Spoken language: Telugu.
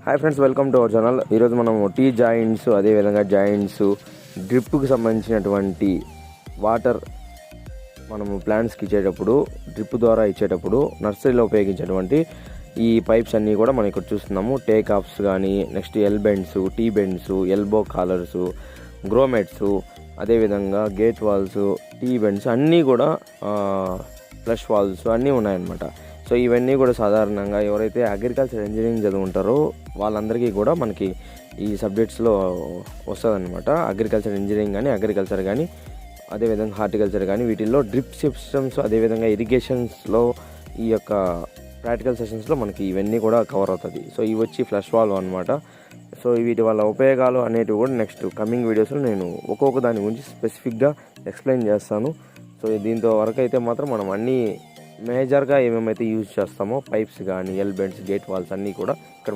Hi friends, welcome to our channel. ఈరోజు మనము టీ జాయింట్స్, అదేవిధంగా జాయింట్స్, డ్రిప్కి సంబంధించినటువంటి వాటర్ మనము ప్లాంట్స్కి ఇచ్చేటప్పుడు, డ్రిప్ ద్వారా ఇచ్చేటప్పుడు నర్సరీలో ఉపయోగించేటువంటి ఈ పైప్స్ అన్నీ కూడా మనం ఇక్కడ చూస్తున్నాము. టేక్ ఆఫ్స్ కానీ, next L bends, T bends, elbow collars, grommets, అదేవిధంగా గేట్ వాల్స్, టీ బెండ్స్ అన్నీ కూడా ఫ్లష్ వాల్స్ అన్నీ ఉన్నాయన్నమాట. సో ఇవన్నీ కూడా సాధారణంగా ఎవరైతే అగ్రికల్చర్ ఇంజనీరింగ్ చదువుకుంటారో వాళ్ళందరికీ కూడా మనకి ఈ సబ్జెక్ట్స్లో వస్తుందన్నమాట. అగ్రికల్చర్ ఇంజనీరింగ్ కానీ, అగ్రికల్చర్ కానీ, అదేవిధంగా హార్టికల్చర్ కానీ, వీటిల్లో డ్రిప్ సిస్టమ్స్, అదేవిధంగా ఇరిగేషన్స్లో ఈ యొక్క ప్రాక్టికల్ సెషన్స్లో మనకి ఇవన్నీ కూడా కవర్ అవుతుంది. సో ఇవి వచ్చి ఫ్లష్ వాల్వ్ అనమాట. సో వీటి వల్ల ఉపయోగాలు అనేటివి కూడా నెక్స్ట్ కమింగ్ వీడియోస్లో నేను ఒక్కొక్క దాని గురించి స్పెసిఫిక్గా ఎక్స్ప్లెయిన్ చేస్తాను. సో దీంతో వరకు అయితే మాత్రం మనం అన్నీ మేజర్గా ఏమేమైతే యూజ్ చేస్తామో పైప్స్ కానీ, ఎల్ బెండ్స్, గేట్ వాల్స్ అన్నీ కూడా ఇక్కడ